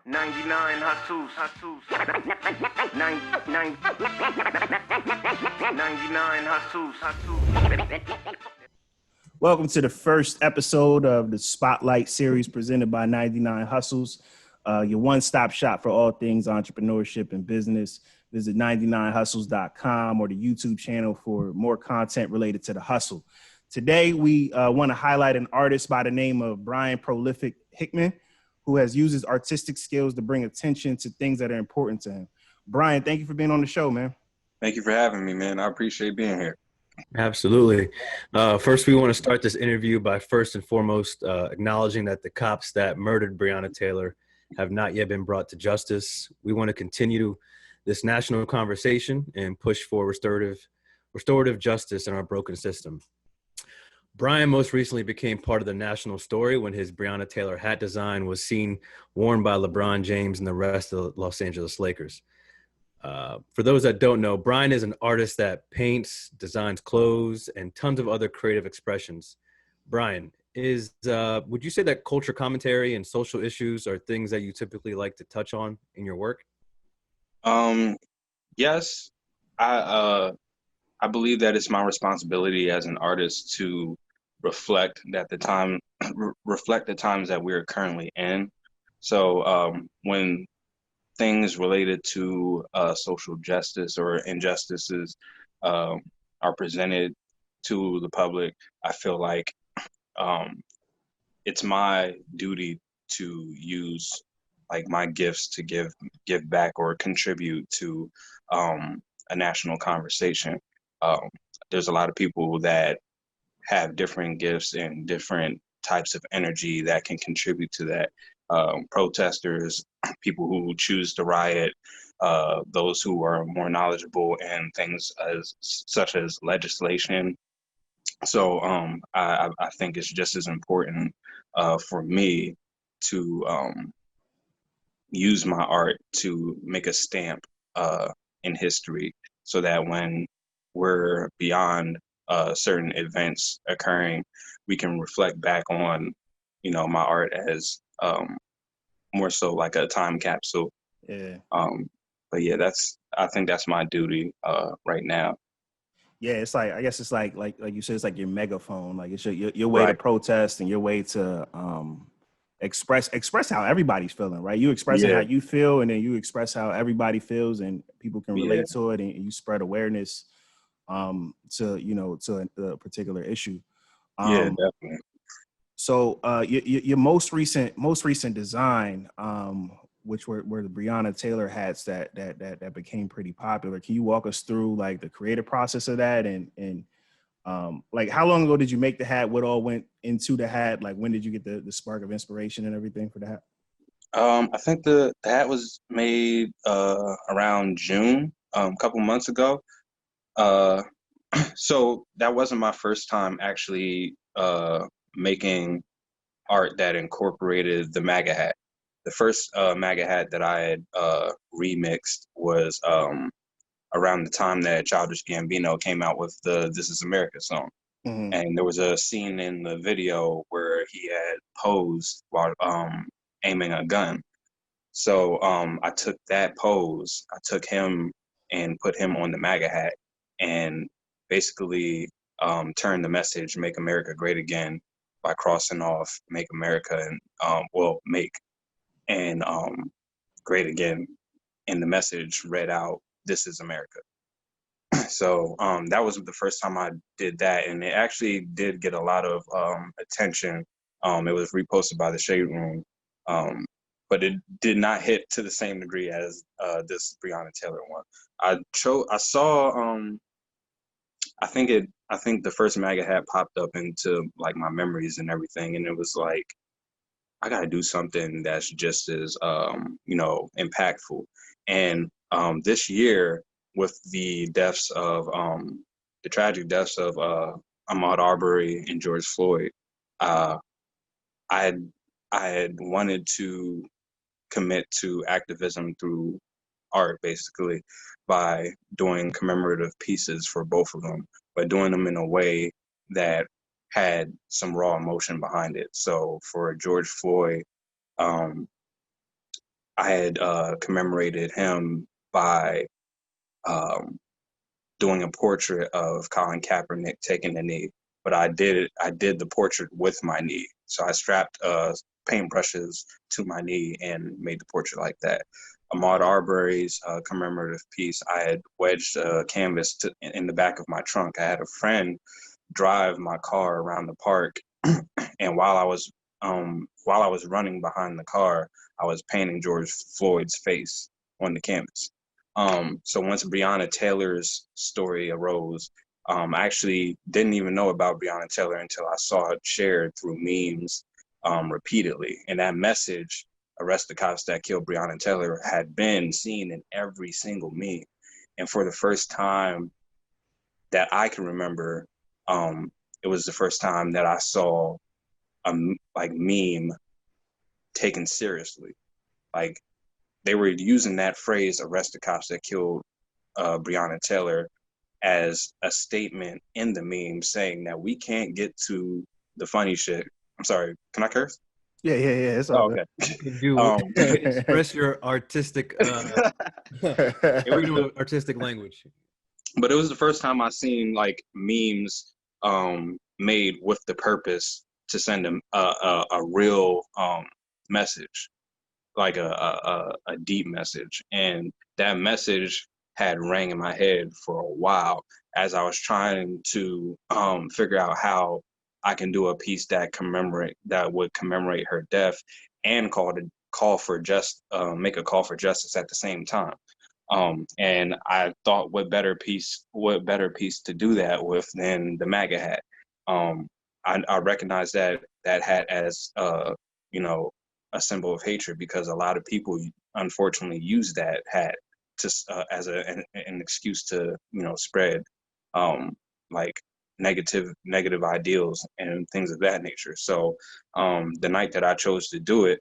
99 hustles. 99 hustles. Welcome to the first episode of the Spotlight series presented by 99 Hustles, your one-stop shop for all things entrepreneurship and business. Visit 99hustles.com or the YouTube channel for more content related to the hustle. Today, we want to highlight an artist by the name of Bryan Prolifik Hickman, who has used his artistic skills to bring attention to things that are important to him. Bryan, thank you for being on the show, man. Thank you for having me, man. I appreciate being here. Absolutely. First, we want to start this interview by first and foremost acknowledging that the cops that murdered Breonna Taylor have not yet been brought to justice. We want to continue this national conversation and push for restorative justice in our broken system. Bryan most recently became part of the national story when his Breonna Taylor hat design was seen worn by LeBron James and the rest of the Los Angeles Lakers. For those that don't know, Bryan is an artist that paints, designs clothes, and tons of other creative expressions. Bryan, would you say that culture commentary and social issues are things that you typically like to touch on in your work? Yes, I believe that it's my responsibility as an artist to reflect the times that we're currently in. So when things related to social justice or injustices are presented to the public, I feel like it's my duty to use like my gifts to give back or contribute to a national conversation. There's a lot of people that have different gifts and different types of energy that can contribute to that. Protesters, people who choose to riot, those who are more knowledgeable in things such as legislation. So I think it's just as important for me to use my art to make a stamp in history, so that when we're beyond certain events occurring, we can reflect back on, my art as more so like a time capsule. Yeah. But yeah, I think that's my duty right now. Yeah, it's like, I guess it's like you said, it's like your megaphone. Like it's your way to protest and your way to express how everybody's feeling, right? You expressing how you feel, and then you express how everybody feels, and people can relate to it, and you spread awareness to a particular issue. Yeah, definitely. So your most recent design, which were the Breonna Taylor hats that became pretty popular. Can you walk us through like the creative process of that, and like how long ago did you make the hat? What all went into the hat? Like when did you get the spark of inspiration and everything for the hat? I think the hat was made around June, a couple months ago. So that wasn't my first time actually making art that incorporated the MAGA hat. The first MAGA hat that I had remixed was around the time that Childish Gambino came out with the "This Is America" song. Mm-hmm. And there was a scene in the video where he had posed while aiming a gun. So I took that pose, I took him and put him on the MAGA hat, and basically turned the message "Make America Great Again" by crossing off "Make America" and "Make" and "Great Again," and the message read out "This is America." So that was the first time I did that, and it actually did get a lot of attention. It was reposted by the Shade Room, but it did not hit to the same degree as this Breonna Taylor one. I saw. I think the first MAGA hat popped up into like my memories and everything, and it was like, I gotta do something that's just as impactful. And this year, with the tragic deaths of Ahmaud Arbery and George Floyd, I had wanted to commit to activism through art, basically, by doing commemorative pieces for both of them, but doing them in a way that had some raw emotion behind it. So for George Floyd, I had commemorated him by doing a portrait of Colin Kaepernick taking the knee, but I did the portrait with my knee. So I strapped paintbrushes to my knee and made the portrait like that. Ahmaud Arbery's commemorative piece, I had wedged a canvas in the back of my trunk. I had a friend drive my car around the park, and while I was running behind the car, I was painting George Floyd's face on the canvas. So once Breonna Taylor's story arose, I actually didn't even know about Breonna Taylor until I saw it shared through memes repeatedly. And that message, "Arrest the cops that killed Breonna Taylor," had been seen in every single meme. And for the first time that I can remember, it was the first time that I saw a meme taken seriously. Like, they were using that phrase, "Arrest the cops that killed Breonna Taylor," as a statement in the meme saying that we can't get to the funny shit. I'm sorry, can I curse? Yeah. It's all Oh, good. okay. You can do Um, you can express your artistic freedom of artistic language. but it was the first time I seen like memes made with the purpose to send a real message, like a deep message. And that message had rang in my head for a while as I was trying to figure out how I can do a piece that would commemorate her death and make a call for justice at the same time. And I thought, what better piece to do that with than the MAGA hat. I recognize that hat as you know, a symbol of hatred, because a lot of people unfortunately use that hat to as an excuse to, you know, spread like negative ideals and things of that nature. So the night that I chose to do it,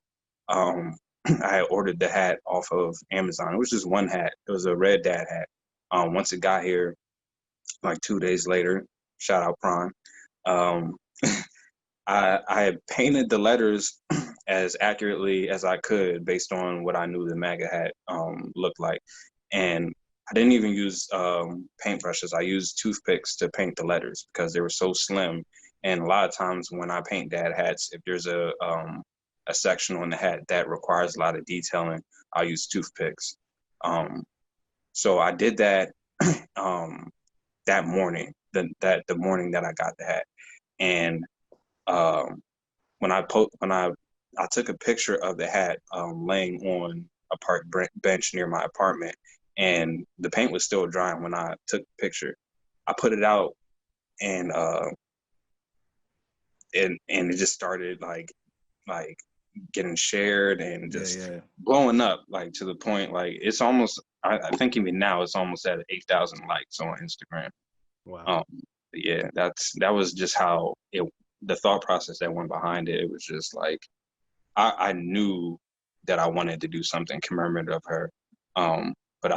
I had ordered the hat off of Amazon. It was just one hat. It was a red dad hat. Once it got here, like 2 days later, shout out Prime, um, I had painted the letters as accurately as I could based on what I knew the MAGA hat looked like. And I didn't even use paintbrushes. I used toothpicks to paint the letters because they were so slim. And a lot of times when I paint dad hats, if there's a section on the hat that requires a lot of detailing, I'll use toothpicks. So I did that that morning, the morning that I got the hat. And when I took a picture of the hat laying on a park bench near my apartment, and the paint was still drying when I took the picture. I put it out, and it just started like getting shared and just blowing up, like to the point like it's almost, I think even now it's almost at 8,000 likes on Instagram. Wow. Yeah, that was just how the thought process that went behind it. It was just like I knew that I wanted to do something commemorative of her, but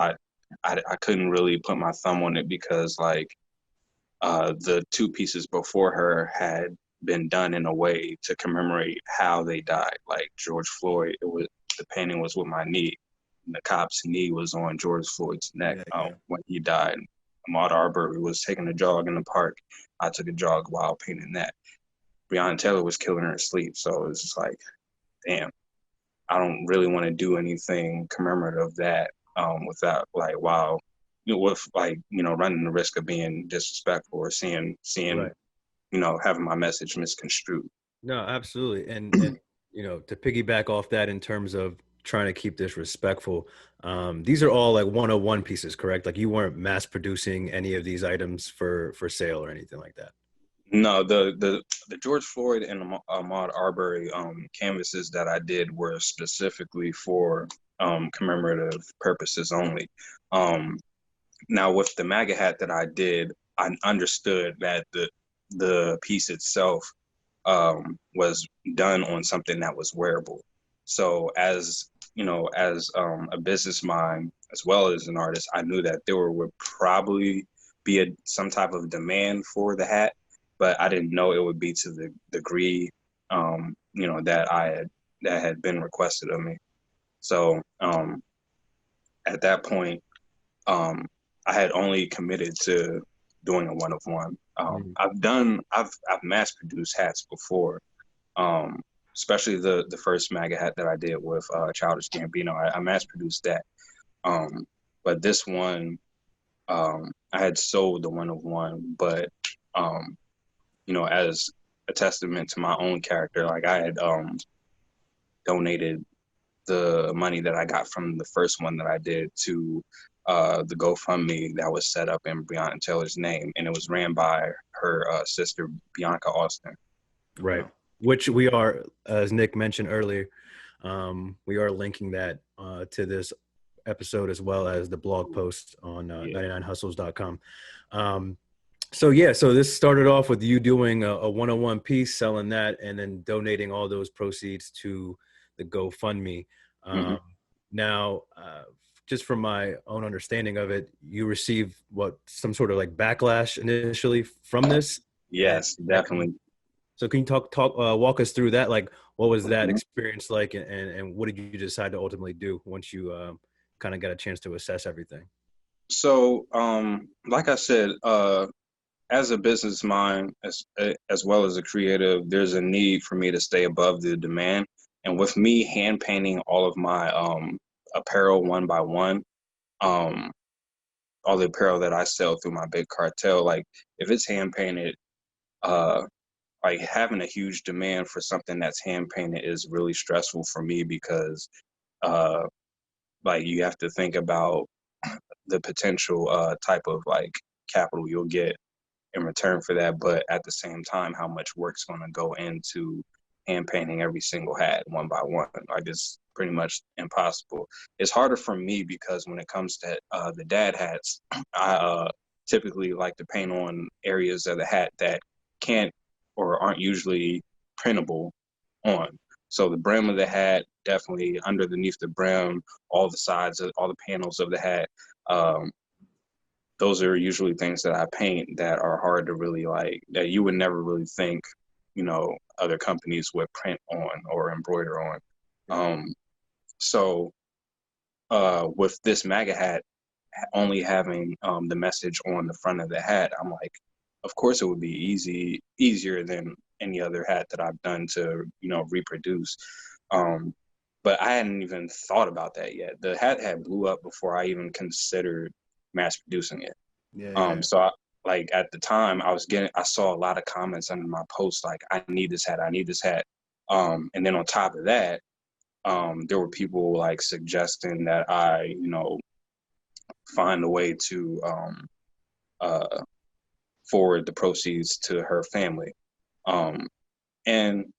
I couldn't really put my thumb on it because like the two pieces before her had been done in a way to commemorate how they died. Like George Floyd, the painting was with my knee, and the cop's knee was on George Floyd's neck when he died. Ahmaud Arbery was taking a jog in the park. I took a jog while painting that. Breonna Taylor was killing her sleep, so it was just like, damn, I don't really want to do anything commemorative of that without like, wow, with like, running the risk of being disrespectful or seeing Right. having my message misconstrued. No, absolutely. And to piggyback off that in terms of trying to keep this respectful, these are all like 101 pieces, correct? Like you weren't mass producing any of these items for sale or anything like that. No, the George Floyd and Ahmaud Arbery canvases that I did were specifically for commemorative purposes only. Now with the MAGA hat that I did, I understood that the piece itself was done on something that was wearable. So as a business mind as well as an artist, I knew that there would probably be some type of demand for the hat, but I didn't know it would be to the degree that had been requested of me. So at that point, I had only committed to doing a one-of-one. I've mass produced hats before, especially the first MAGA hat that I did with Childish Gambino. I mass produced that. But this one, I had sold the one-of-one, but as a testament to my own character, like I had donated the money that I got from the first one that I did to the GoFundMe that was set up in Breonna Taylor's name, and it was ran by her sister, Bianca Austin. Right. Which we are, as Nick mentioned earlier, we are linking that to this episode as well as the blog post on 99hustles.com. So this started off with you doing a one-on-one piece, selling that, and then donating all those proceeds to the GoFundMe. Now, just from my own understanding of it, you received some sort of like backlash initially from this? Yes, definitely. So can you walk us through that? Like, what was that experience like, and what did you decide to ultimately do once you kind of got a chance to assess everything? So, like I said, as a business mind, as well as a creative, there's a need for me to stay above the demand. And with me hand painting all of my apparel one by one, all the apparel that I sell through my big cartel, like if it's hand painted, like having a huge demand for something that's hand painted is really stressful for me because like you have to think about the potential type of like capital you'll get in return for that, but at the same time, how much work's going to go into hand painting every single hat one by one. Like it's pretty much impossible. It's harder for me because when it comes to the dad hats, I typically like to paint on areas of the hat that can't or aren't usually printable on. So the brim of the hat, definitely underneath the brim, all the sides, all the panels of the hat. Those are usually things that I paint that are hard to really like, that you would never really think, other companies would print on or embroider on. So with this MAGA hat only having the message on the front of the hat, I'm like, of course it would be easier than any other hat that I've done to, reproduce. But I hadn't even thought about that yet. The hat had blew up before I even considered mass producing it. So like at the time I saw a lot of comments under my post, like, I need this hat. And then on top of that, there were people like suggesting that I, find a way to forward the proceeds to her family. And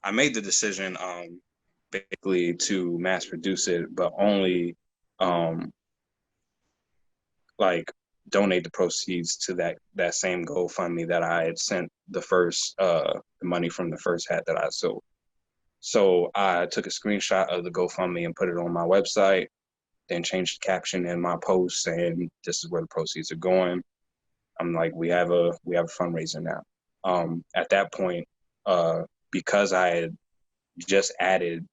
I made the decision basically to mass produce it, but only like donate the proceeds to that same GoFundMe that I had sent the first the money from the first hat that I sold. So I took a screenshot of the GoFundMe and put it on my website, then changed the caption in my post saying this is where the proceeds are going. I'm like, we have a fundraiser now. At that point, because I had just added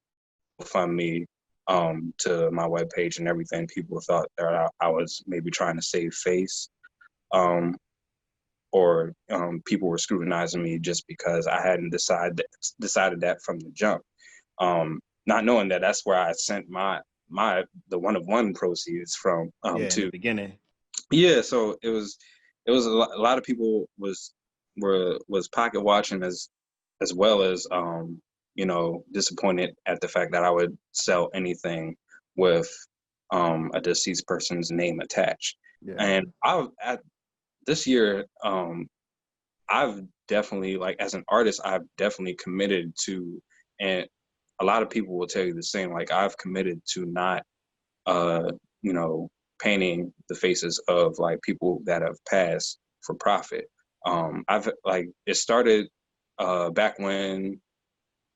GoFundMe to my webpage and everything, people thought that I was maybe trying to save face, or people were scrutinizing me just because I hadn't decided that from the jump, not knowing that that's where I sent the one-of-one proceeds from in to the beginning. Yeah, so it was a lot of people was pocket watching as well as disappointed at the fact that I would sell anything with a deceased person's name attached. And this year I've definitely, like, as an artist, I've definitely committed to, and a lot of people will tell you the same, like I've committed to not painting the faces of like people that have passed for profit. It started back when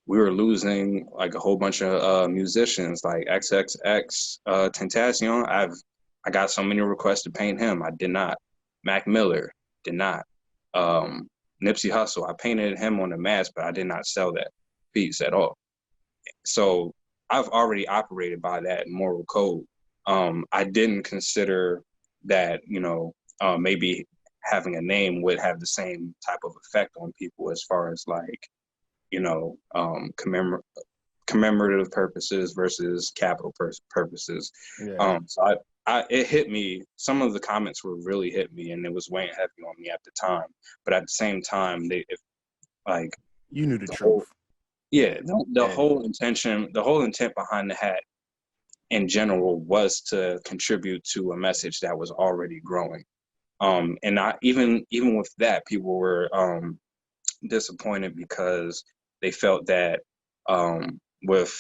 we were losing like a whole bunch of musicians like XXX Tentacion. I got so many requests to paint him. I did not. Mac Miller did not. Nipsey Hussle, I painted him on the mask, but I did not sell that. peace at all. So I've already operated by that moral code. I didn't consider that, maybe having a name would have the same type of effect on people as far as like, commemorative purposes versus capital purposes. Yeah. So it hit me. Some of the comments were really hit me, and it was weighing heavy on me at the time. But at the same time, like You knew the the whole, truth. yeah, the Yeah. whole intent behind the hat in general was to contribute to a message that was already growing. And not even with that, people were disappointed because they felt that with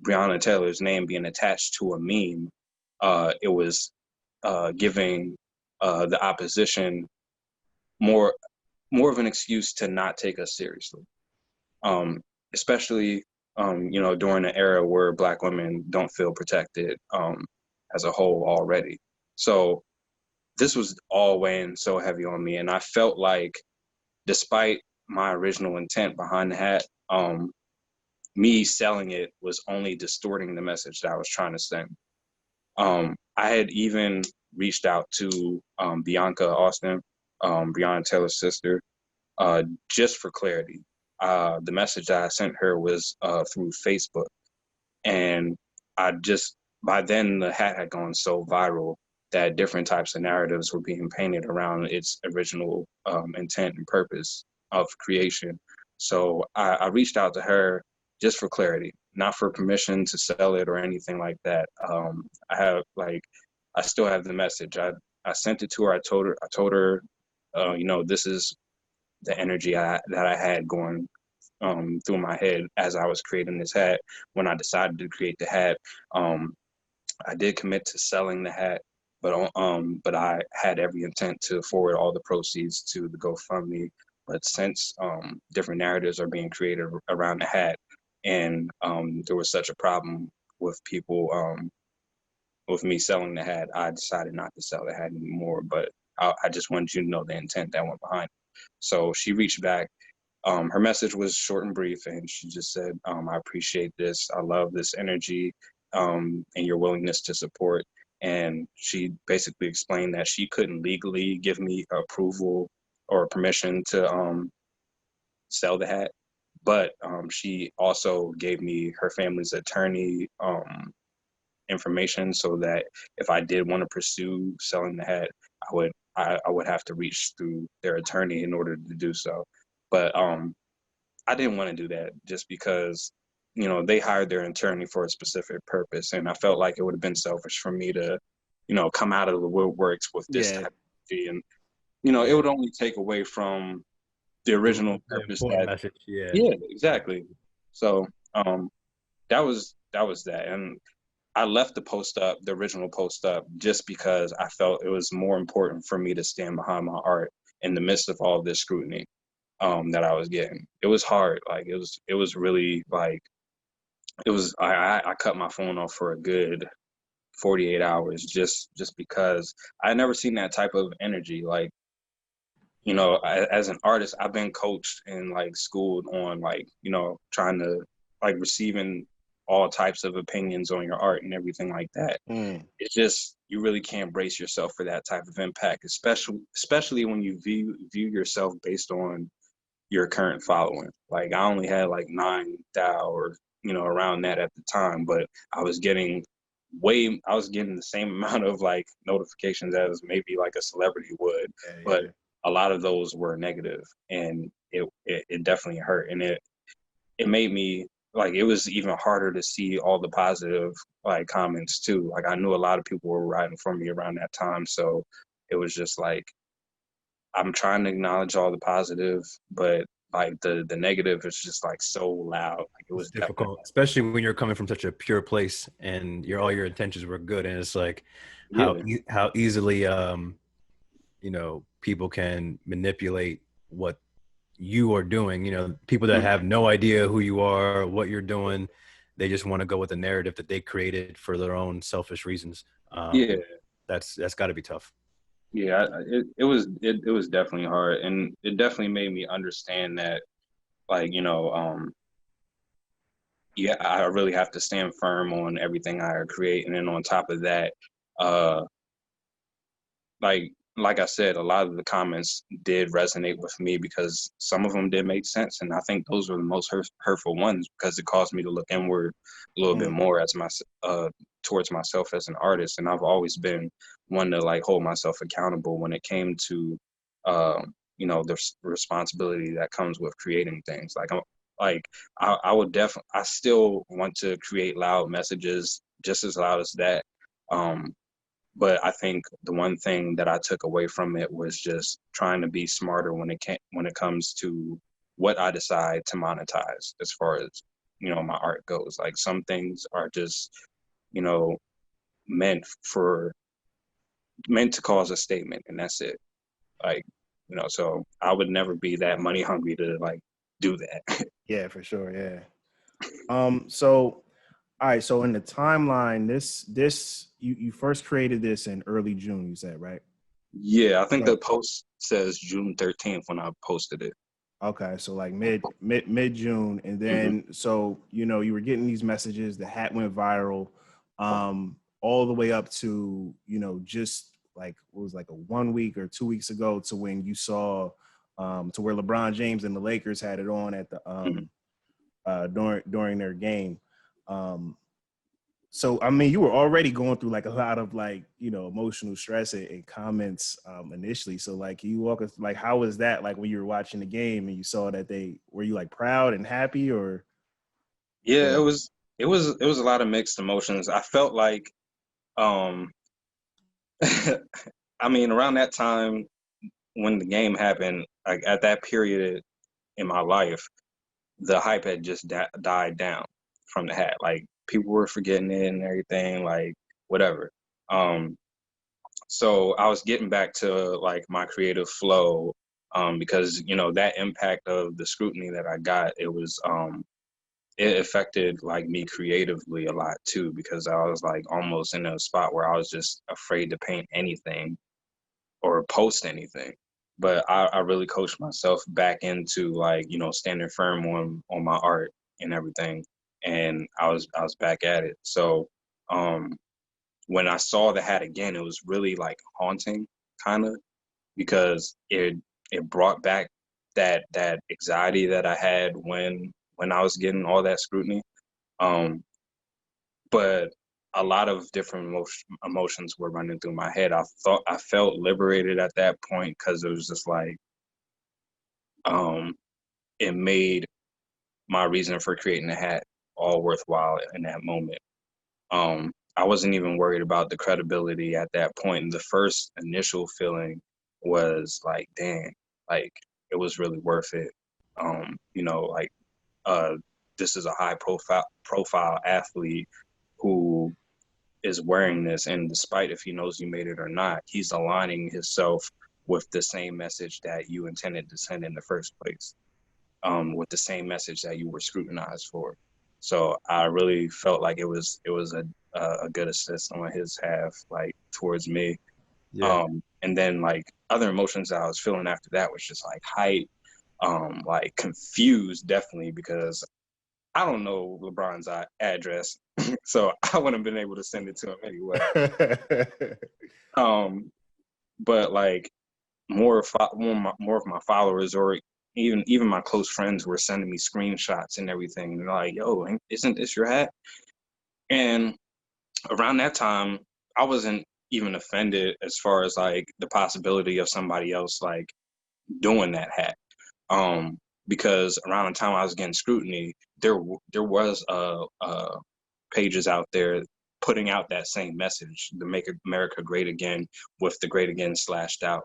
Breonna Taylor's name being attached to a meme, it was giving the opposition more of an excuse to not take us seriously, especially during an era where Black women don't feel protected as a whole already. So this was all weighing so heavy on me, and I felt like, despite my original intent behind the hat, me selling it was only distorting the message that I was trying to send. I had even reached out to Bianca Austin, Breonna Taylor's sister, just for clarity. The message that I sent her was through Facebook, and by then the hat had gone so viral that different types of narratives were being painted around its original intent and purpose of creation. So I reached out to her just for clarity, not for permission to sell it or anything like that. I still have the message. I sent it to her. I told her, this is the energy that I had going through my head as I was creating this hat. When I decided to create the hat, I did commit to selling the hat, but I had every intent to forward all the proceeds to the GoFundMe. But since different narratives are being created around the hat, and there was such a problem with people with me selling the hat, I decided not to sell the hat anymore. But I just wanted you to know the intent that went behind it. So she reached back. Her message was short and brief, and she just said, I appreciate this. I love this energy and your willingness to support. And she basically explained that she couldn't legally give me approval or permission to sell the hat, but she also gave me her family's attorney information, so that if I did want to pursue selling the hat, I would have to reach through their attorney in order to do so. But I didn't want to do that just because, they hired their attorney for a specific purpose. And I felt like it would have been selfish for me to, come out of the woodworks with this Yeah. type of fee. And, it would only take away from the original The purpose important that, message. Yeah. yeah, exactly. So that was that. And I left the original post up, just because I felt it was more important for me to stand behind my art in the midst of all this scrutiny that I was getting. It was hard. Like it was really like I cut my phone off for a good 48 hours just because I had never seen that type of energy. Like, as an artist, I've been coached and like schooled on like, trying to like receiving all types of opinions on your art and everything like that. Mm. It's just, you really can't brace yourself for that type of impact, especially when you view yourself based on your current following. Like, I only had like 9,000 or around that at the time, but I was getting the same amount of like notifications as maybe like a celebrity would, Yeah. but Yeah. a lot of those were negative, and it definitely hurt, and it made me like, it was even harder to see all the positive like comments too. Like, I knew a lot of people were writing for me around that time, so it was just like, I'm trying to acknowledge all the positive, but like the negative is just like so loud. Like, it It's was definitely, difficult, especially when you're coming from such a pure place and all your intentions were good. And it's like yeah, how easily people can manipulate what you are doing. People that mm, have no idea who you are, what you're doing, they just want to go with the narrative that they created for their own selfish reasons. yeah, That's got to be tough. yeah. It was definitely hard, and it definitely made me understand that, like, yeah, I really have to stand firm on everything I create. And then on top of that, uh, like like I said, a lot of the comments did resonate with me because some of them did make sense, and I think those were the most hurtful ones because it caused me to look inward a little bit Mm, more as towards myself as an artist. And I've always been one to like hold myself accountable when it came to the responsibility that comes with creating things. I would definitely, I still want to create loud messages just as loud as that. Um, but I think the one thing that I took away from it was just trying to be smarter when it comes to what I decide to monetize as far as my art goes. Like some things are just you know meant for meant to cause a statement, and that's it. Like so I would never be that money hungry to like do that. yeah, for sure. Yeah. So all right, so in the timeline, this you first created this in early June, you said, right? Yeah, I think So the post says June 13th when I posted it. okay, so like mid June, and Hmm. then so you were getting these messages. The hat went viral, all the way up to just like what was like a 1 week or 2 weeks ago to when you saw to where LeBron James and the Lakers had it on at the Hmm. during their game. Um, so I mean, you were already going through like a lot of like emotional stress and comments initially. So like, can you walk us like how was that like when you were watching the game and you saw that they were you like proud and happy Yeah, or it was a lot of mixed emotions. I felt like um I mean, around that time when the game happened, like at that period in my life, the hype had just died down from the hat. Like people were forgetting it and everything, like whatever. Um, so I was getting back to like my creative flow, because that impact of the scrutiny that I got, it affected like me creatively a lot too, because I was like almost in a spot where I was just afraid to paint anything or post anything. But I really coached myself back into like, standing firm on my art and everything. And I was back at it. So um when I saw the hat again, it was really like haunting kind of because it brought back that anxiety that I had when I was getting all that scrutiny. Um but a lot of different emotions were running through my head. I felt liberated at that point because it was just like um, it made my reason for creating the hat all worthwhile in that moment. I wasn't even worried about the credibility at that point. The first initial feeling was like, dang, like it was really worth it. Like uh, this is a high profile athlete who is wearing this, and despite if he knows you made it or not, he's aligning himself with the same message that you intended to send in the first place, with the same message that you were scrutinized for. So I really felt like it was a good assist on his half, like towards me. Yeah. And then like other emotions that I was feeling after that was just like hype, like confused definitely because I don't know LeBron's address, so I wouldn't have been able to send it to him anyway. Um, but like more of my followers or even my close friends were sending me screenshots and everything. They're like, "Yo, isn't this your hat?" And around that time, I wasn't even offended as far as like the possibility of somebody else like doing that hat. Um, because around the time I was getting scrutiny, there was pages out there putting out that same message, to make America great again, with the great again slashed out.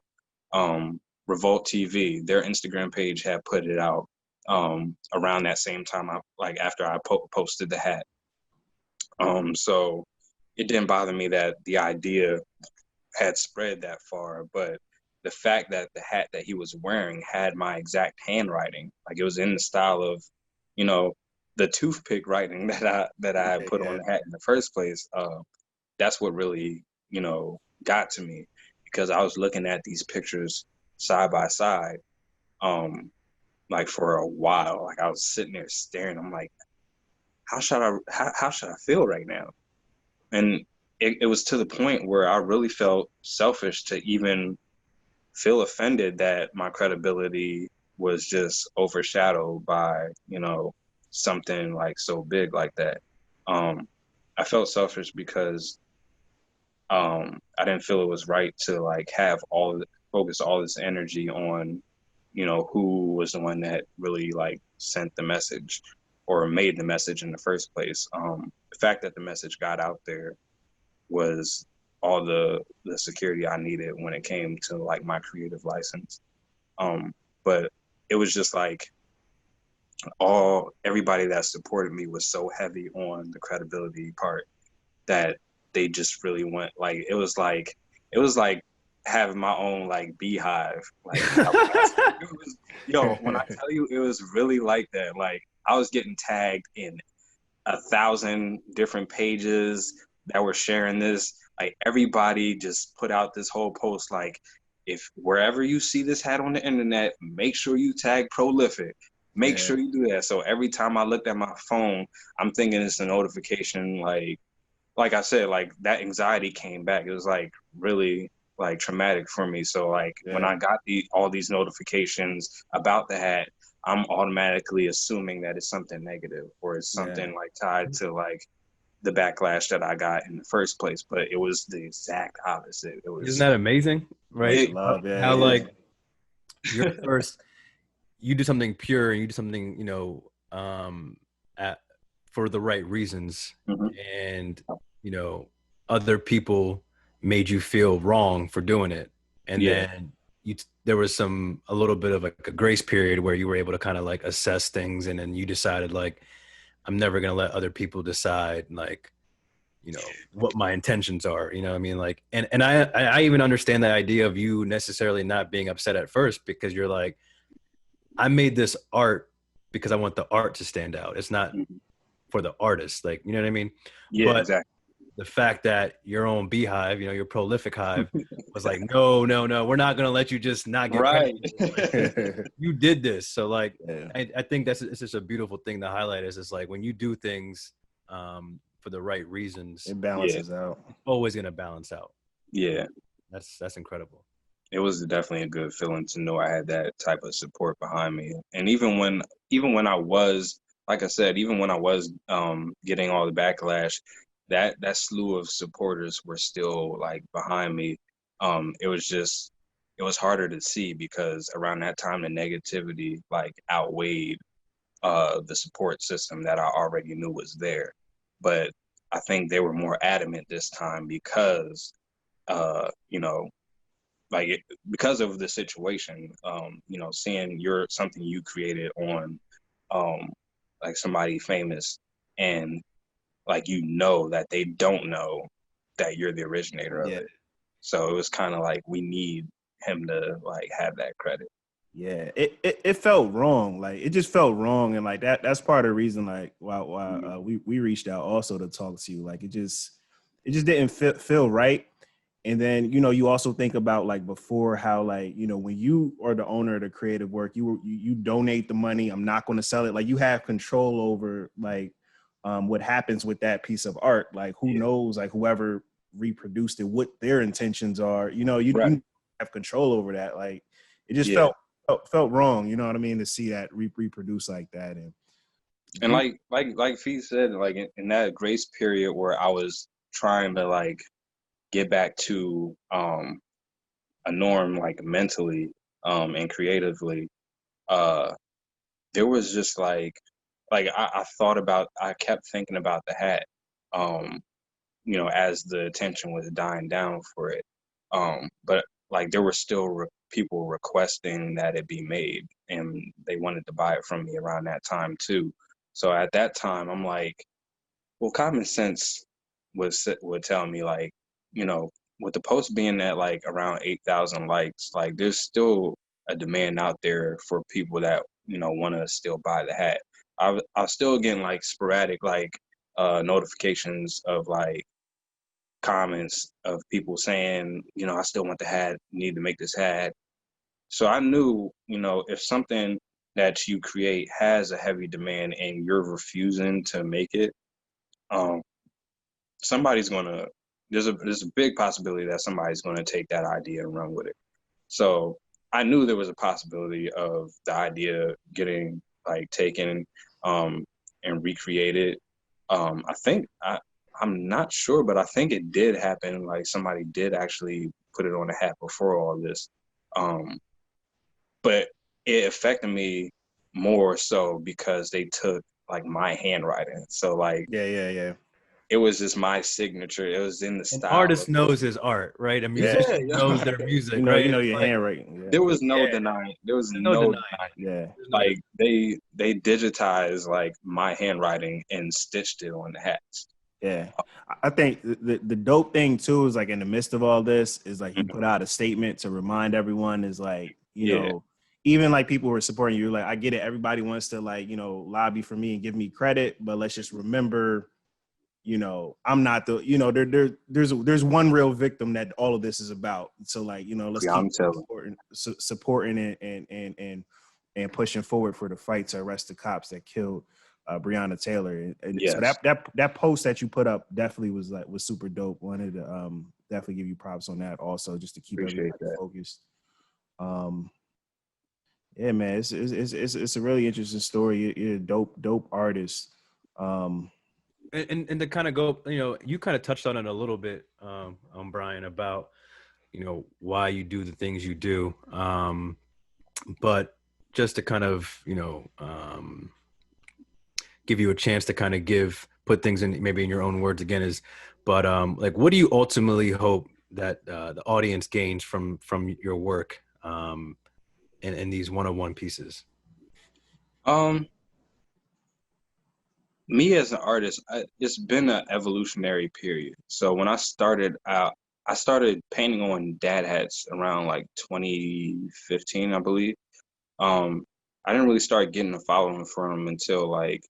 Revolt TV, their Instagram page had put it out around that same time, like after I posted the hat. So it didn't bother me that the idea had spread that far, but the fact that the hat that he was wearing had my exact handwriting, like it was in the style of, you know, the toothpick writing that I had put on yeah. the hat in the first place. That's what really, got to me because I was looking at these pictures side by side, um, like for a while. Like I was sitting there staring. I'm like, how should I feel right now? And it was to the point where I really felt selfish to even feel offended that my credibility was just overshadowed by, something like so big like that. Um, I felt selfish because I didn't feel it was right to like focus all this energy on, who was the one that really like sent the message or made the message in the first place. The fact that the message got out there was all the security I needed when it came to like my creative license. But it was just like everybody that supported me was so heavy on the credibility part that they just really went like it was like having my own like beehive. Like it was, when I tell you it was really like that. Like I was getting tagged in 1,000 different pages that were sharing this. Like everybody just put out this whole post like, if wherever you see this hat on the internet, make sure you tag Prolifik. Make sure you do that. So every time I looked at my phone, I'm thinking it's a notification. Like I said, like that anxiety came back. It was like really like traumatic for me. So like when I got all these notifications about the hat, I'm automatically assuming that it's something negative or it's something like tied to like the backlash that I got in the first place. But it was the exact opposite. It was Isn't that amazing? Right? love, How like you're first, you do something pure and you do something, at for the right reasons, and other people made you feel wrong for doing it, and then there was a little bit of like a grace period where you were able to kind of like assess things, and then you decided like, I'm never gonna let other people decide like, what my intentions are. You know what I mean? Like, and I even understand the idea of you necessarily not being upset at first, because you're like, I made this art because I want the art to stand out. It's not for the artist. Like, you know what I mean? Yeah, But exactly. the fact that your own beehive, your prolific hive was like, no, we're not going to let you just not get Right. credit. Like, you did this. So like, I think it's just a beautiful thing to highlight, is it's like when you do things for the right reasons, it balances out. it's always going to balance out. Yeah. That's incredible. It was definitely a good feeling to know I had that type of support behind me. And even when I was, like I said, even when I was getting all the backlash, that slew of supporters were still like behind me. It was harder to see because around that time the negativity like outweighed the support system that I already knew was there. But I think they were more adamant this time because you know because of the situation, seeing something you created on, like somebody famous, and like that they don't know that you're the originator of it. So it was kind of like we need him to like have that credit. Yeah, it felt wrong. Like it just felt wrong, and like that's part of the reason like why we reached out also to talk to you. Like it just didn't feel right. And then you also think about like before how like when you are the owner of the creative work, you donate the money. I'm not going to sell it. Like you have control over like what happens with that piece of art. Like who knows, like whoever reproduced it, what their intentions are. You have control over that. Like it just felt wrong, you know what I mean, to see that reproduce like that. And like Fee said, like in that grace period where I was trying to like get back to a norm like mentally and creatively, there was just I kept thinking about the hat, as the attention was dying down for it. But like there were still people requesting that it be made, and they wanted to buy it from me around that time too. So at that time, I'm like, well, common sense would tell me like, with the post being at like around 8,000 likes, like there's still a demand out there for people that want to still buy the hat. I'm still getting like sporadic like notifications of like comments of people saying, I still want the hat, need to make this hat. So I knew, if something that you create has a heavy demand and you're refusing to make it, um, somebody's gonna there's a big possibility that somebody's gonna take that idea and run with it. So I knew there was a possibility of the idea getting like taken um, and recreated. I think I'm not sure, but I think it did happen. Like somebody did actually put it on a hat before all this, um, but it affected me more so because they took like my handwriting. So like Yeah. it was just my signature. It was in the An style of artist knows his art, right? A Yeah. yeah, musician knows yeah. their music, You right? know It's your like, handwriting. There Yeah. was no yeah, denying. There was there's no no denying denying. it. Yeah. There's no Like denying. they digitized like my handwriting and stitched it on the hats. Yeah. I think the dope thing too is like in the midst of all this is like you Mhm. put out a statement to remind everyone is like, Yeah, even like people who are supporting you, like I get it, everybody wants to like, lobby for me and give me credit, but let's just remember, I'm not the, there's one real victim that all of this is about. So like, let's keep Breonna Taylor. supporting it and pushing forward for the fight to arrest the cops that killed Breonna Taylor. And so Yes, that post that you put up definitely was super dope. Wanted to definitely give you props on that also, just to keep appreciate everybody that. focused. Um, yeah, man, it's a really interesting story. You're a dope artist. Um, And to kind of go, you kind of touched on it a little bit, Bryan, about why you do the things you do, but just to kind of give you a chance to kind of put things in maybe in your own words again is, but like what do you ultimately hope that the audience gains from your work in these one-on-one pieces? Um, Me as an artist, it's been an evolutionary period. So when I started out, I started painting on dad hats around like 2015, I believe. Um, I didn't really start getting a following from them until like,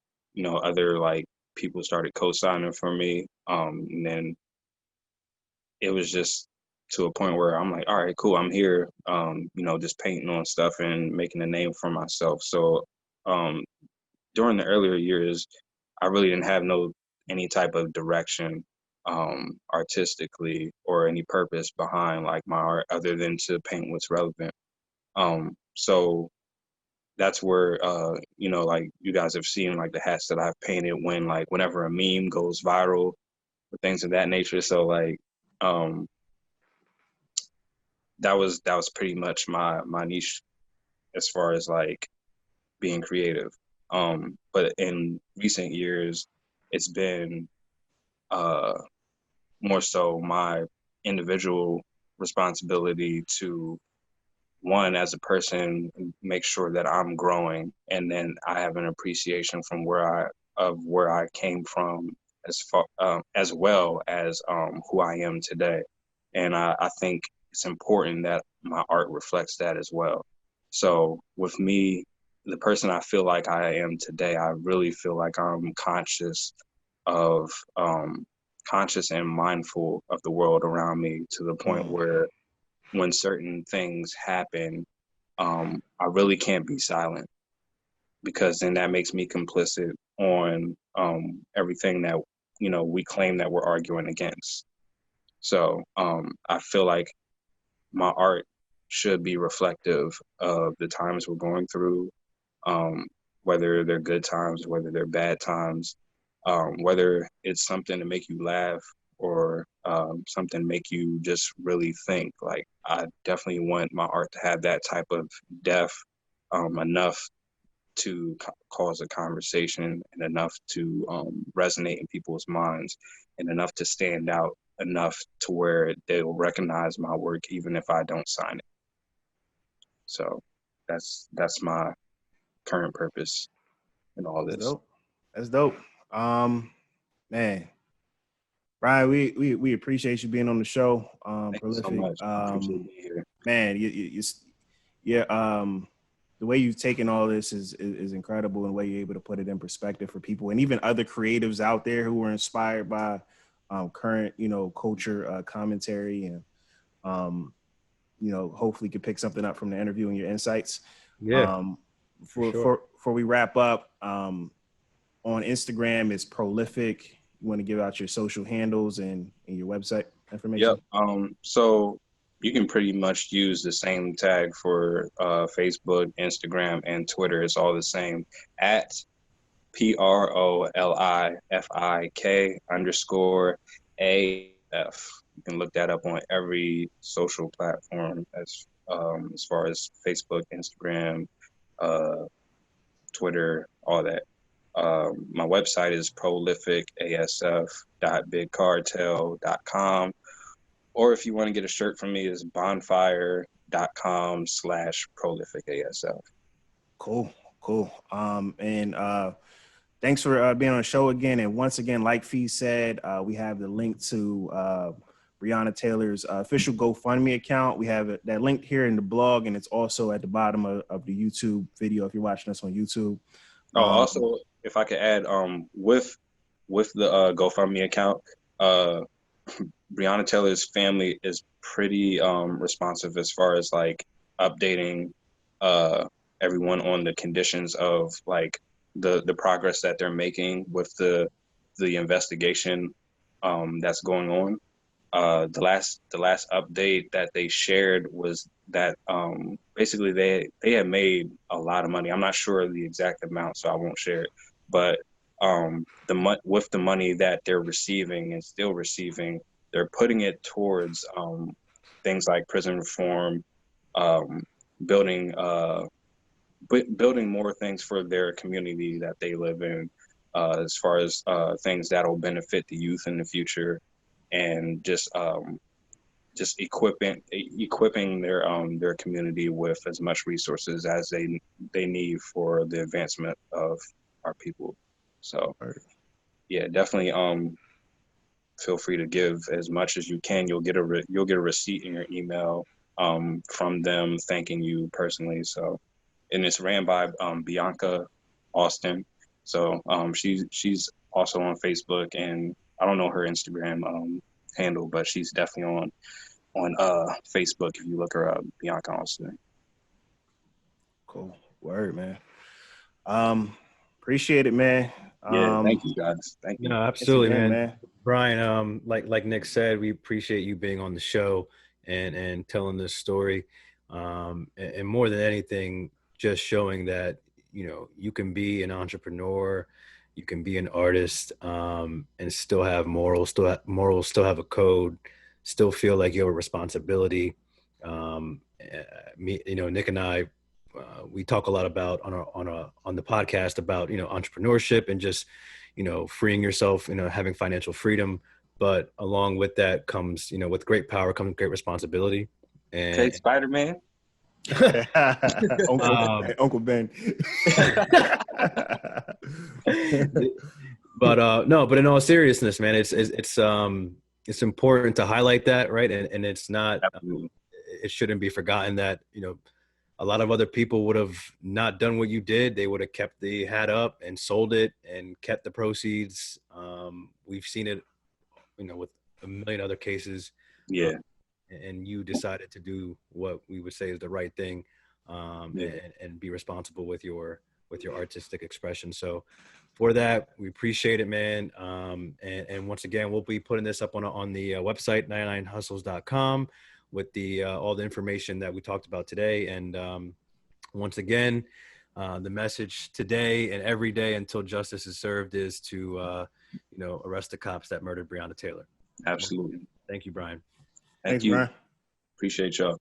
other like people started co-signing for me. And then it was just to a point where I'm like, all right, cool, I'm here, just painting on stuff and making a name for myself. So um, during the earlier years, I really didn't have any type of direction artistically or any purpose behind like my art other than to paint what's relevant. So that's where like you guys have seen like the hats that I've painted whenever a meme goes viral or things of that nature. So like um that was pretty much my niche as far as like being creative. But in recent years, it's been uh, more so my individual responsibility to one as a person make sure that I'm growing, and then I have an appreciation from where I came from as well as who I am today, and I think it's important that my art reflects that as well. So with me, the person I feel like I am today, I really feel like I'm of conscious and mindful of the world around me to the point mm, where when certain things happen, I really can't be silent because then that makes me complicit on everything that we claim that we're arguing against. So I feel like my art should be reflective of the times we're going through, um, whether they're good times, whether they're bad times, whether it's something to make you laugh or something to make you just really think. Like I definitely want my art to have that type of depth, enough to cause a conversation and enough to resonate in people's minds and enough to stand out enough to where they'll recognize my work even if I don't sign it. So that's my current purpose in all that's this. dope. That's dope. Um, Man, Bryan, we appreciate you being on the show. Thank you so Prolific. much. I appreciate being here. Man, yeah. The way you've taken all this is incredible, and the way you're able to put it in perspective for people, and even other creatives out there who are inspired by current, culture commentary, and hopefully could pick something up from the interview and your insights. Yeah. Um, before we wrap up, on Instagram is Prolifik. You want to give out your social handles and your website information? Yep. So you can pretty much use the same tag for Facebook, Instagram, and Twitter. It's all the same at PROLIFIK_AF. You can look that up on every social platform as far as Facebook, Instagram, Twitter, all that. My website is prolificasf.bigcartel.com. Or if you want to get a shirt from me, it's bonfire.com/prolificasf. Cool. And thanks for being on the show again. And once again, like Fee said, we have the link to Breonna Taylor's official GoFundMe account. We have that link here in the blog, and it's also at the bottom of the YouTube video if you're watching us on YouTube. Also, if I could add, with the GoFundMe account, Breonna Taylor's family is pretty responsive as far as like updating everyone on the conditions of like the progress that they're making with the investigation that's going on. The last update that they shared was that basically they had made a lot of money. I'm not sure of the exact amount, so I won't share it. But with the money that they're receiving and still receiving, they're putting it towards things like prison reform, building more things for their community that they live in, as far as things that'll benefit the youth in the future, and just equipping their community with as much resources as they need for the advancement of our people. So yeah, definitely feel free to give as much as you can. You'll get a receipt in your email from them thanking you personally. So, and it's ran by Bianca Austin. So she's also on Facebook, and I don't know her Instagram handle, but she's definitely on Facebook if you look her up, Bianca Austin. Cool. Word, man. Appreciate it, man. Yeah, thank you guys. Thank you. No, absolutely, again, man. Bryan, like Nick said, we appreciate you being on the show and telling this story. And more than anything, just showing that, you can be an entrepreneur, you can be an artist, and still have morals, still have a code, still feel like you have a responsibility. Nick and I, we talk a lot about on the podcast about entrepreneurship and just freeing yourself, having financial freedom. But along with that comes, with great power comes great responsibility. And okay, Spider-Man. Uncle Ben. But but in all seriousness, man, it's important to highlight that, right? And it's not, it shouldn't be forgotten that, a lot of other people would have not done what you did. They would have kept the hat up and sold it and kept the proceeds. We've seen it, with a million other cases. Yeah. And you decided to do what we would say is the right thing, and be responsible with your artistic expression. So for that, we appreciate it, man. And once again, we'll be putting this up on the website, 99hustles.com, with the all the information that we talked about today. And once again, the message today and every day until justice is served is to arrest the cops that murdered Breonna Taylor. Absolutely. Thank you, Bryan. Thank you. Bryan. Appreciate y'all.